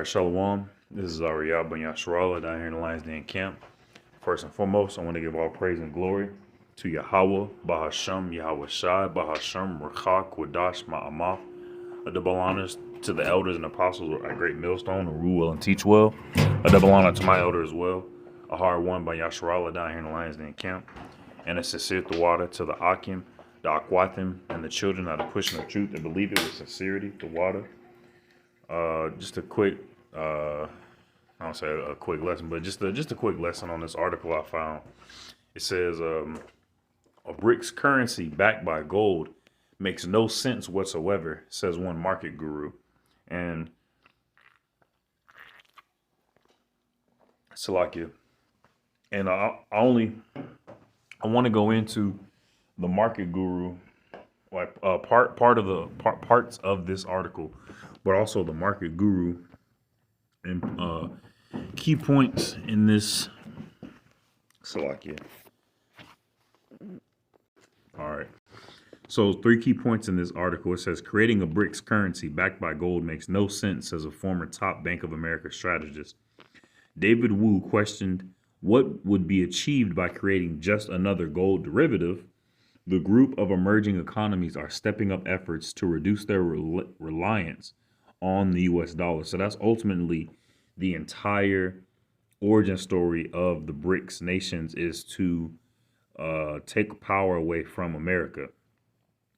right, Shalom. This is Ariel Ben Yasharallah down here in the Lions Den camp. First and foremost, I want to give all praise and glory to Yahweh, Bahasham, Yahweh Shai, Bahasham, Rechak, Wadash, Ma'amath. A double honors to the elders and apostles at Great Millstone who rule well and teach well. A double honor to my elder as well. A hard one by Yasharallah down here in the Lions Den camp. And a sincere water to the Akim, the Akwatim, and the children that are pushing the truth and believe it with sincerity, the water. Just a quick, I don't say a quick lesson, but just a quick lesson on this article I found. It says a BRICS currency backed by gold makes no sense whatsoever, says one market guru. And Salakia. And I want to go into the market guru, like parts of this article, but also the market guru and key points in this. Salakia. All right. So 3 key points in this article. It says creating a BRICS currency backed by gold makes no sense, says a former top Bank of America strategist. David Wu questioned what would be achieved by creating just another gold derivative. The group of emerging economies are stepping up efforts to reduce their reliance on the U.S. dollar. So that's ultimately the entire origin story of the BRICS nations, is to take power away from America.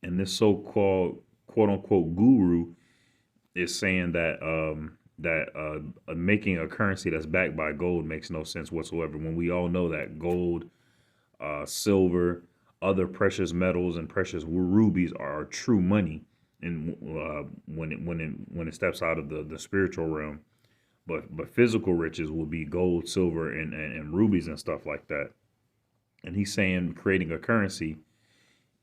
And this so-called quote-unquote guru is saying that making a currency that's backed by gold makes no sense whatsoever, when we all know that gold, silver, other precious metals, and precious rubies are true money, and when it steps out of the spiritual realm. But physical riches will be gold, silver, and rubies and stuff like that. And he's saying creating a currency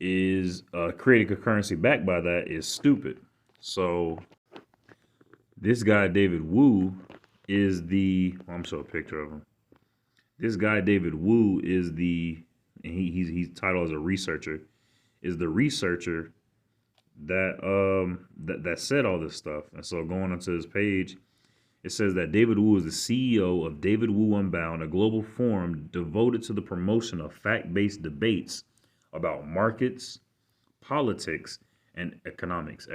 backed by that is stupid. So this guy David Wu is I'm showing a picture of him. This guy David Wu is he's titled as a researcher, is the researcher that said all this stuff. And so going onto his page, it says that David Wu is the CEO of David Wu Unbound, a global forum devoted to the promotion of fact-based debates about markets, politics, and economics.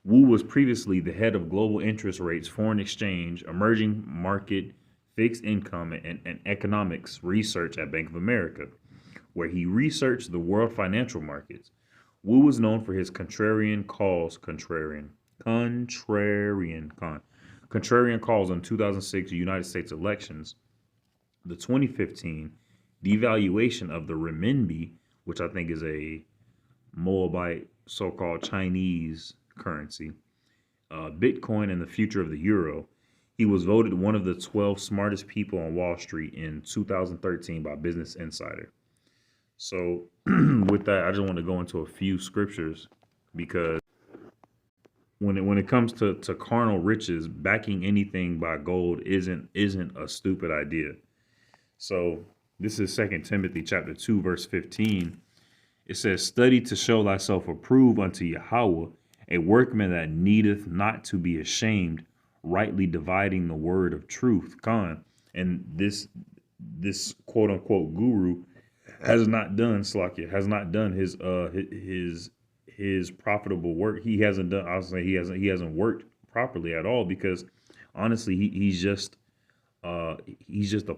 Wu was previously the head of global interest rates, foreign exchange, emerging market, fixed income, and economics research at Bank of America, where he researched the world financial markets. Wu was known for his contrarian calls on 2006 United States elections, the 2015 devaluation of the renminbi, which I think is a Moabite so-called Chinese currency, Bitcoin, and the future of the euro. He was voted one of the 12 smartest people on Wall Street in 2013 by Business Insider. So with that, I just want to go into a few scriptures, because when it comes to carnal riches, backing anything by gold isn't a stupid idea. So this is 2 Timothy chapter 2, verse 15. It says, study to show thyself approved unto Yahweh, a workman that needeth not to be ashamed, rightly dividing the word of truth. And this quote unquote guru has not done his profitable work. He hasn't worked properly at all, because honestly, he's just a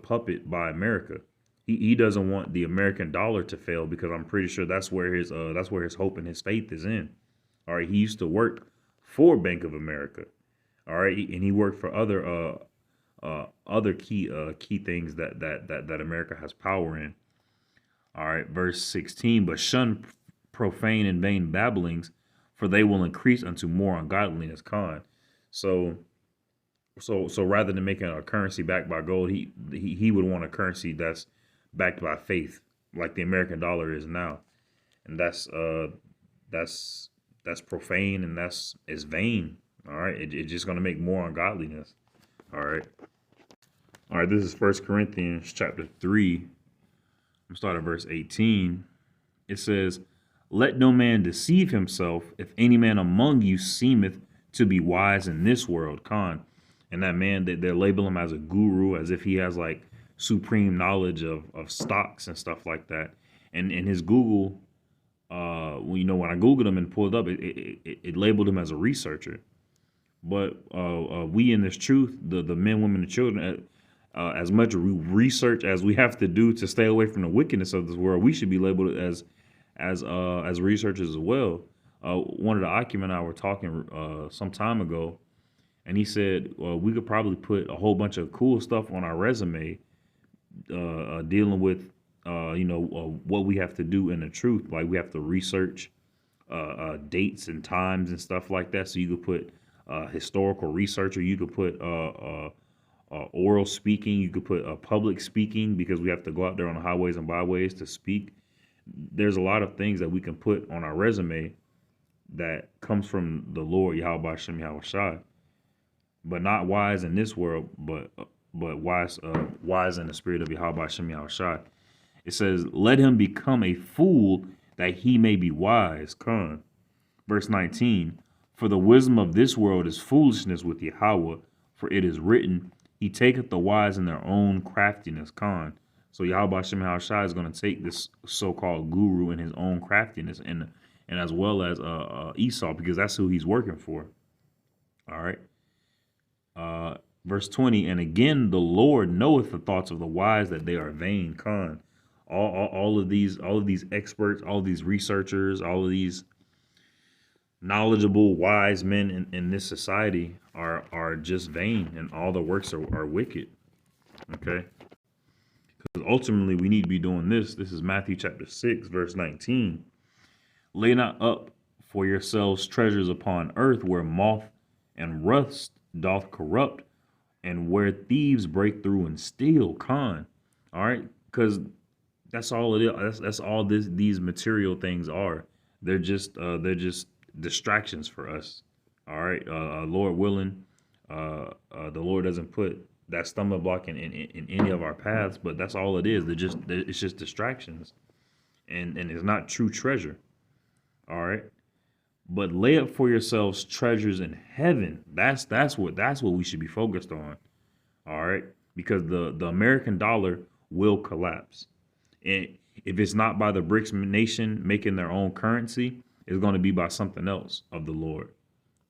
puppet by America. He doesn't want the American dollar to fail, because I'm pretty sure that's where his hope and his faith is in. All right, he used to work for Bank of America. All right, and he worked for other key things that America has power in. All right, verse 16, but shun profane and vain babblings, for they will increase unto more ungodliness. So rather than making a currency backed by gold, he would want a currency that's backed by faith, like the American dollar is now. And that's profane, and it's vain. All right, it's just going to make more ungodliness. All right, this is 1 Corinthians chapter 3. I'm starting at verse 18. It says, let no man deceive himself. If any man among you seemeth to be wise in this world, Khan. And that man, they label him as a guru, as if he has like supreme knowledge of stocks and stuff like that. And in his Google, when I Googled him and pulled up, it labeled him as a researcher. But we in this truth, the men, women, and children, as much research as we have to do to stay away from the wickedness of this world, we should be labeled as researchers as well. One of the Akim and I were talking some time ago, and he said we could probably put a whole bunch of cool stuff on our resume, dealing with what we have to do in the truth. Like we have to research dates and times and stuff like that. So you could put historical researcher. You could put oral speaking. You could put public speaking, because we have to go out there on the highways and byways to speak. There's a lot of things that we can put on our resume that comes from the Lord, Yahweh Shem Yahushai, but not wise in this world, but wise in the spirit of Yahweh Shem Yahushai. It says, let him become a fool that he may be wise. Con. Verse 19, for the wisdom of this world is foolishness with Yahweh, for it is written, he taketh the wise in their own craftiness. Con. So Yahweh Shem Yahushai is going to take this so-called guru in his own craftiness, and as well as Esau, because that's who he's working for. All right. Verse 20, and again, the Lord knoweth the thoughts of the wise, that they are vain. Con. All of these experts, all of these researchers, all of these knowledgeable, wise men in this society are just vain, and all the works are wicked. Okay. Because ultimately we need to be doing this. This is Matthew chapter 6, verse 19. Lay not up for yourselves treasures upon earth, where moth and rust doth corrupt, and where thieves break through and steal. Con. All right. Because that's all it is. That's all these material things are. They're just distractions for us. All right. Lord willing, the Lord doesn't put that stumbling block in any of our paths, but that's all it is. It's just distractions, and it's not true treasure. All right. But lay up for yourselves treasures in heaven. That's what we should be focused on. All right. Because the American dollar will collapse. And if it's not by the BRICS nation making their own currency, it's going to be by something else of the Lord,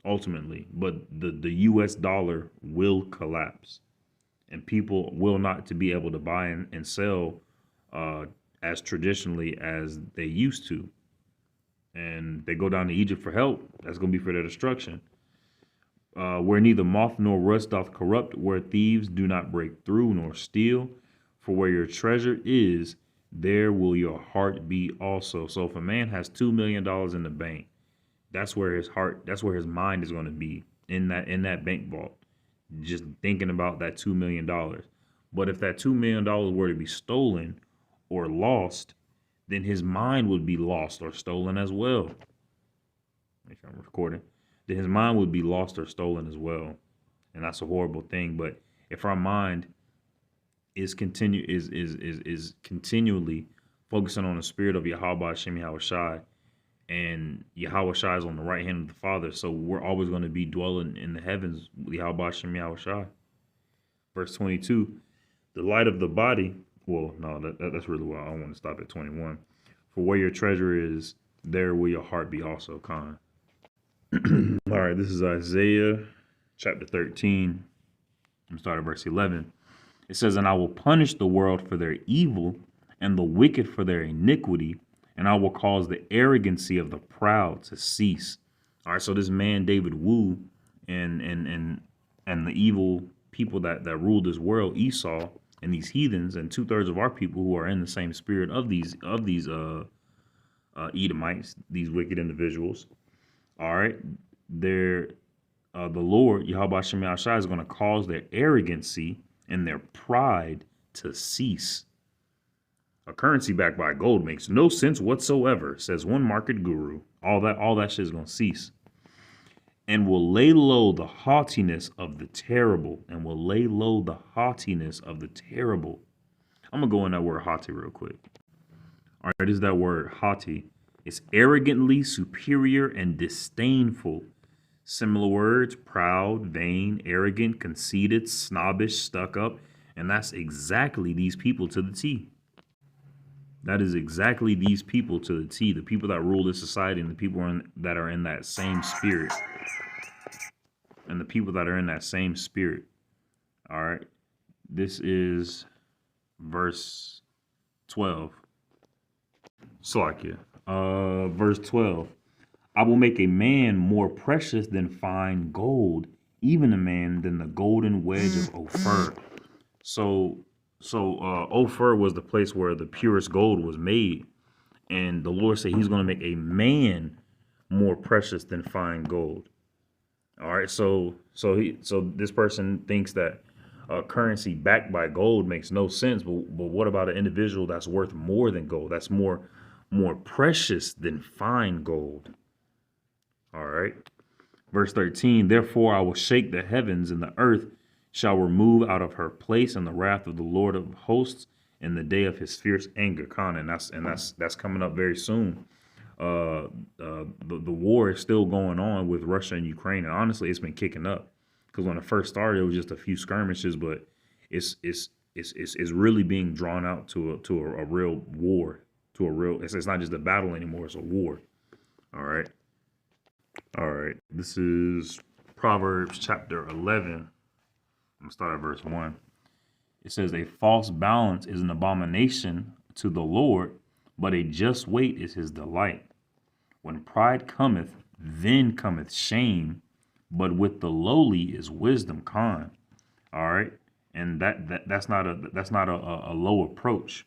ultimately. But the U.S. dollar will collapse, and people will not to be able to buy and sell as traditionally as they used to. And they go down to Egypt for help. That's going to be for their destruction. Where neither moth nor rust doth corrupt, where thieves do not break through nor steal. For where your treasure is, there will your heart be also. So if a man has $2 million in the bank, that's where his mind is going to be, in that bank vault, just thinking about that $2 million. But if that $2 million were to be stolen or lost, then his mind would be lost or stolen as well. Make sure I'm recording. Then his mind would be lost or stolen as well. And that's a horrible thing. But if our mind is continually focusing on the spirit of Yahweh Hashem Yahushai, and Yahushai is on the right hand of the Father, so we're always going to be dwelling in the heavens with Yahweh Hashem Yahushai. Verse 22, the light of the body. Well, no, that's really well. I don't want to stop at 21. For where your treasure is, there will your heart be also. Con. All right, this is Isaiah chapter 13. I'm starting at verse 11. It says, and I will punish the world for their evil, and the wicked for their iniquity, and I will cause the arrogancy of the proud to cease. All right, so this man David Wu and the evil people that rule this world, Esau, and these heathens, and 2/3 of our people who are in the same spirit of these Edomites, these wicked individuals. All right, the Lord Yahweh Hashem Yahushai is going to cause their arrogancy and their pride to cease. A currency backed by gold makes no sense whatsoever, says one market guru. All that shit is going to cease. And will lay low the haughtiness of the terrible. And will lay low the haughtiness of the terrible. I'm going to go in that word haughty real quick. All right, this is that word haughty. It's arrogantly superior and disdainful, Similar words: proud, vain, arrogant, conceited, snobbish, stuck up. And that's exactly these people to the T. That is exactly these people to the T. The people that rule this society and the people that are in that same spirit. And the people that are in that same spirit. All right. This is verse 12. Slakia. Verse 12. I will make a man more precious than fine gold, even a man than the golden wedge of Ophir. So Ophir was the place where the purest gold was made. And the Lord said he's going to make a man more precious than fine gold. All right. So this person thinks that currency backed by gold makes no sense. But what about an individual that's worth more than gold? That's more precious than fine gold. All right. Verse 13, therefore I will shake the heavens, and the earth shall remove out of her place in the wrath of the Lord of hosts in the day of his fierce anger. Khan, and that's coming up very soon. The war is still going on with Russia and Ukraine, and honestly, it's been kicking up because when it first started, it was just a few skirmishes, but it's really being drawn out to a real war, to a real. It's not just a battle anymore; it's a war. All right. All right, this is Proverbs chapter 11. I'm going to start at verse 1. It says, a false balance is an abomination to the Lord, but a just weight is his delight. When pride cometh, then cometh shame, but with the lowly is wisdom. Khan. All right, and that's not a low approach.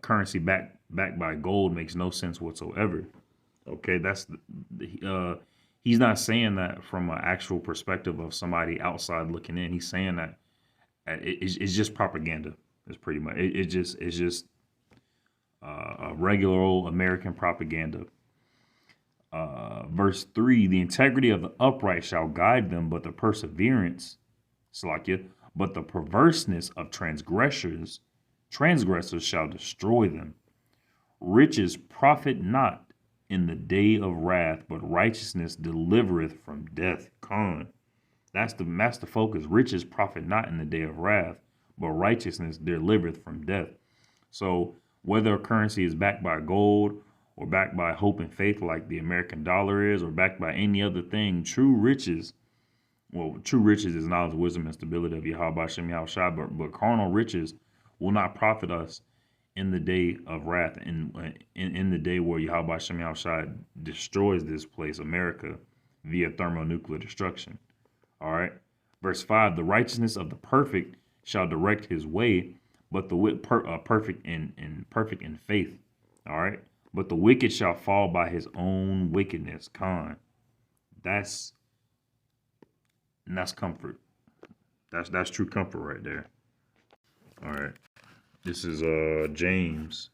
Currency backed by gold makes no sense whatsoever. Okay, that's he's not saying that from an actual perspective of somebody outside looking in. He's saying that it's just propaganda. It's pretty much it's just a regular old American propaganda. Verse 3: the integrity of the upright shall guide them, but the perseverance, Salakia, but the perverseness of transgressors shall destroy them. Riches profit not in the day of wrath, but righteousness delivereth from death. Khan. That's the focus. Riches profit not in the day of wrath, but righteousness delivereth from death. So whether a currency is backed by gold or backed by hope and faith like the American dollar is, or backed by any other thing, true riches is knowledge, wisdom, and stability of Yahweh Shem Yahushua, but carnal riches will not profit us in the day of wrath, in the day where Yahweh Shem Yahushua destroys this place, America, via thermonuclear destruction. All right. Verse 5, the righteousness of the perfect shall direct his way, but the perfect in faith. All right. But the wicked shall fall by his own wickedness. Khan. That's comfort. That's true comfort right there. All right. This is James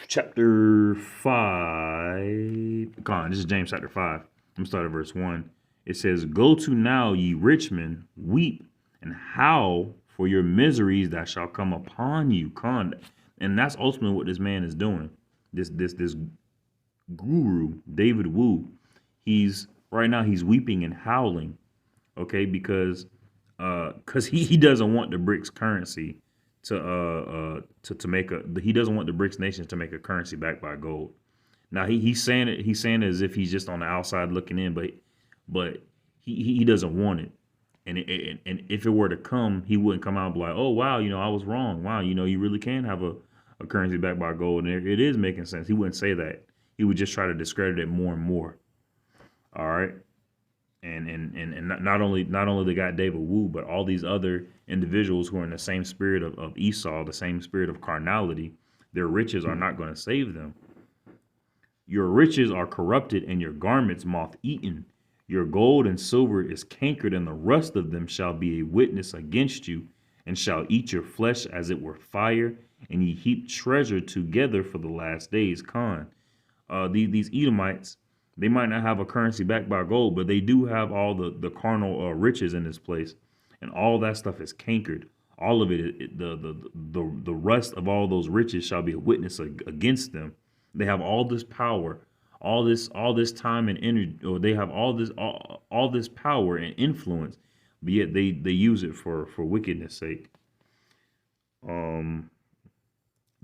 chapter 5. Come on, this is James chapter 5. I'm gonna start at verse 1. It says, go to now, ye rich men, weep and howl for your miseries that shall come upon you. Con. And that's ultimately what this man is doing. This guru, David Wu, he's weeping and howling, okay, because he doesn't want the BRICS currency to make he doesn't want the BRICS nations to make a currency backed by gold. Now he's saying it as if he's just on the outside looking in, but he doesn't want it. And if it were to come, he wouldn't come out and be like, oh wow, I was wrong. Wow, you really can have a currency backed by gold, and it is making sense. He wouldn't say that. He would just try to discredit it more and more. All right. And not only the guy David Wu, but all these other individuals who are in the same spirit of Esau, the same spirit of carnality, their riches are not going to save them. Your riches are corrupted and your garments moth-eaten. Your gold and silver is cankered, and the rust of them shall be a witness against you, and shall eat your flesh as it were fire, and ye heap treasure together for the last days. Con. These Edomites, they might not have a currency backed by gold, but they do have all the carnal riches in this place, and all that stuff is cankered. All of it, the rest of all those riches shall be a witness against them. They have all this power, all this time and energy, or they have all this power and influence, but yet they use it for wickedness sake. Um,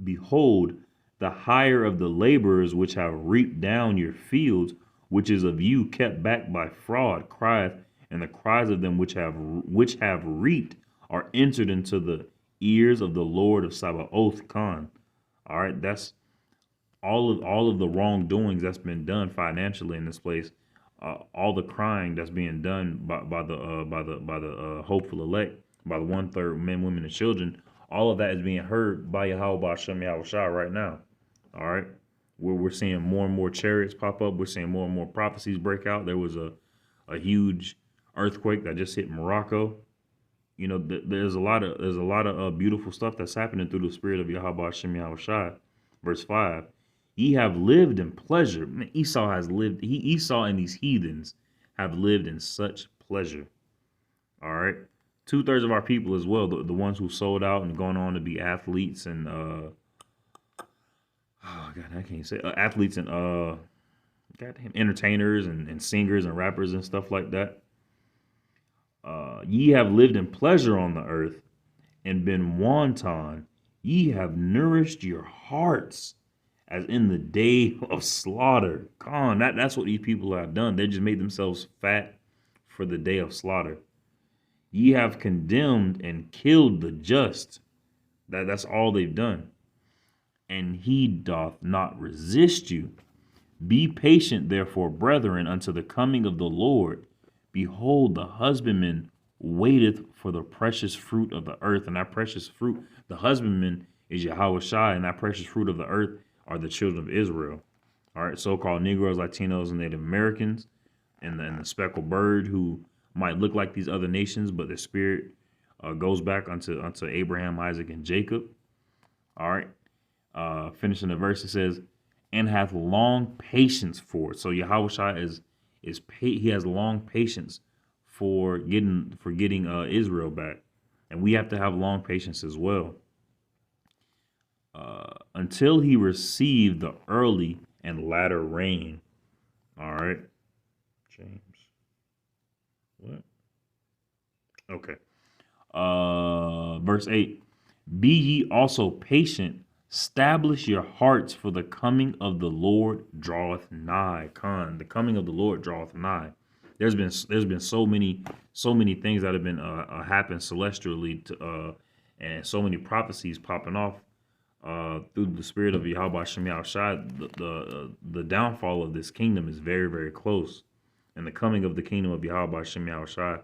Behold, the hire of the laborers which have reaped down your fields, which is of you kept back by fraud, crieth, and the cries of them which have reaped are entered into the ears of the Lord of Sabaoth Khan. All right, that's all of the wrongdoings that's been done financially in this place, all the crying that's being done by the hopeful elect, by the 1/3 men, women, and children. All of that is being heard by Yahweh Hashem Yahweh Shai right now. All right, we're seeing more and more chariots pop up. We're seeing more and more prophecies break out. There was a huge earthquake that just hit Morocco. You know, there's a lot of beautiful stuff that's happening through the spirit of Yahweh Hashem Yahweh Shai. Verse 5. Ye have lived in pleasure. Man, Esau has lived. Esau and these heathens have lived in such pleasure. All right. 2/3 of our people as well, the ones who sold out and gone on to be athletes and oh god, I can't say athletes and goddamn entertainers and singers and rappers and stuff like that. Ye have lived in pleasure on the earth and been wanton. Ye have nourished your hearts as in the day of slaughter. Con, that's what these people have done. They just made themselves fat for the day of slaughter. Ye have condemned and killed the just. That's all they've done. And he doth not resist you. Be patient, therefore, brethren, unto the coming of the Lord. Behold, the husbandman waiteth for the precious fruit of the earth. And that precious fruit, the husbandman is Yahweh Shai, and that precious fruit of the earth are the children of Israel. All right, so-called Negroes, Latinos, and Native Americans, and the speckled bird who might look like these other nations, but their spirit goes back unto Abraham, Isaac, and Jacob. All right, finishing the verse, it says, and hath long patience for it. So Yahweh Shai he has long patience for getting Israel back, and we have to have long patience as well. Until he received the early and latter rain. All right, James. What? Okay. Verse 8. Be ye also patient, establish your hearts, for the coming of the Lord draweth nigh. Con, the coming of the Lord draweth nigh. There's been so many things that have been happened celestially and so many prophecies popping off through the spirit of Yahweh Hashem Yahweh Shai. The downfall of this kingdom is very, very close, and the coming of the kingdom of Yahweh Hashem Yahweh Shai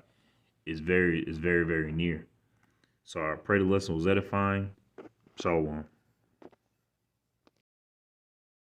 is very, very near. So I pray the lesson was edifying. Shalom.